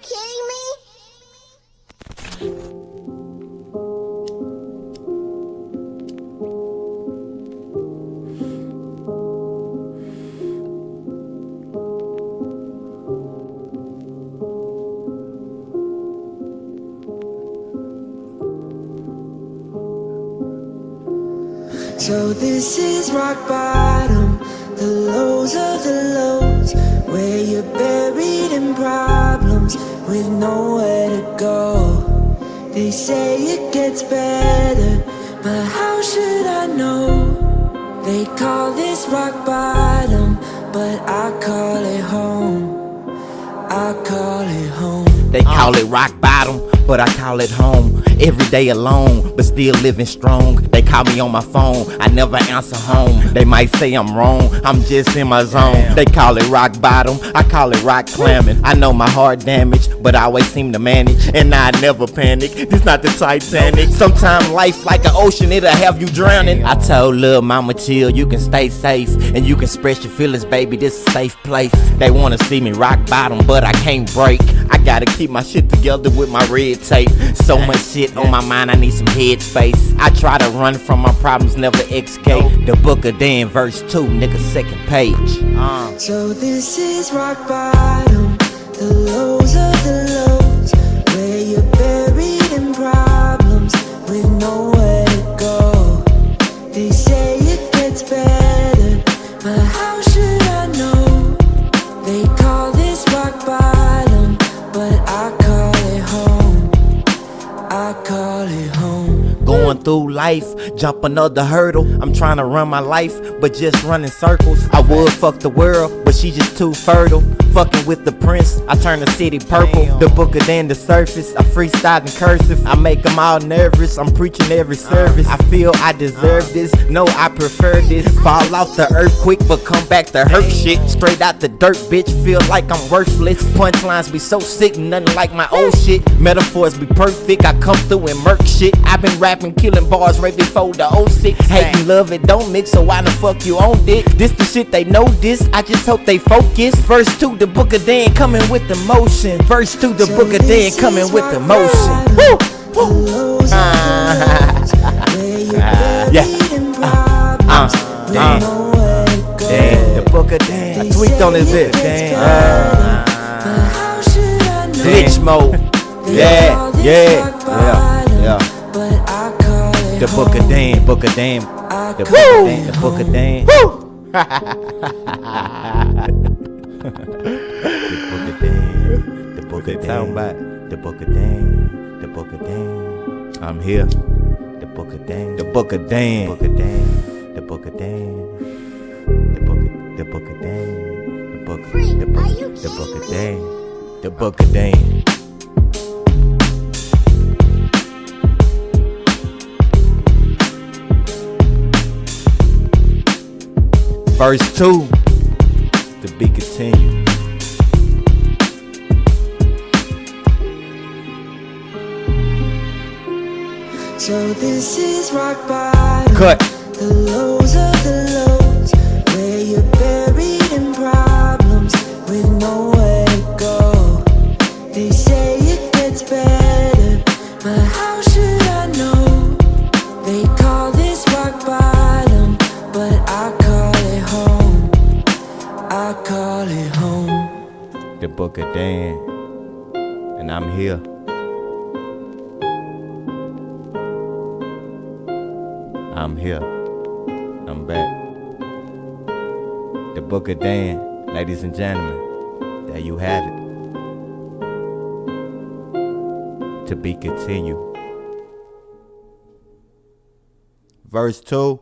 kidding me? So this is rock bottom, the lows of the lows, where you're buried in problems with nowhere to go. They say it gets better, but how should I know? They call this rock bottom, but I call it home. I call it home. They call it rock bottom, but I call it home. Every day alone, but still living strong. They call me on my phone, I never answer home. They might say I'm wrong, I'm just in my zone. They call it rock bottom, I call it rock clamming. I know my heart damaged, but I always seem to manage. And I never panic, this not the Titanic. Sometimes life like an ocean, it'll have you drowning. I told lil' mama chill, you can stay safe. And you can express your feelings, baby, this is a safe place. They wanna see me rock bottom, but I can't break. I gotta keep my shit together with my red tape. So much shit on my mind, I need some headspace. I try to run from my problems, never escape. The book of Dan, verse 2, nigga, second page. So this is rock bottom, the lows of the lows, where you're buried in problems with nowhere to go. They say it gets better, but how should I know? They call this rock bottom, but I call it home. I call it home. Going through life, jump another hurdle. I'm trying to run my life, but just running circles. I would fuck the world, but she just too fertile. Fucking with the prince, I turn the city purple. The book of Dan, the surface, I freestyle in cursive. I make them all nervous, I'm preaching every service. I feel I deserve this, no I prefer this. Fall off the earth quick, but come back to hurt shit. Straight out the dirt, bitch, feel like I'm worthless. Punchlines be so sick, nothing like my old shit. Metaphors be perfect, I come through and murk shit. I've been rapping, killing bars right before the 06. Hate and love, it don't mix, so why the fuck you on dick? This the shit they know this, I just hope they focus. Verse 2, the book of Dan coming with the motion. Verse 2, the book of Dan coming with the motion. Woo! Woo! Yeah. Dan, the book of Dan. I tweaked on this bit. Dan. Glitch mode. Yeah, yeah, yeah, yeah. The book of Dan, book of Dan. The book of Dan, the book of Dan. The book of Dan, the book of Dan, the book of Dan. I'm here. The book of Dan, the book of Dan, the book of Dan, the book of Dan, the book of Dan, the book of Dan, the book of Dan. Verse 2, to be continued. So this is rock bottom. Cut. The lows of the lows, where you're buried in problems with nowhere to go. They say it gets better, but how should I know? They call this rock bottom, but I call it home. I call it home. The book of Dan, and I'm here. I'm here. I'm back. The book of Dan, ladies and gentlemen. There you have it. To be continued. Verse 2.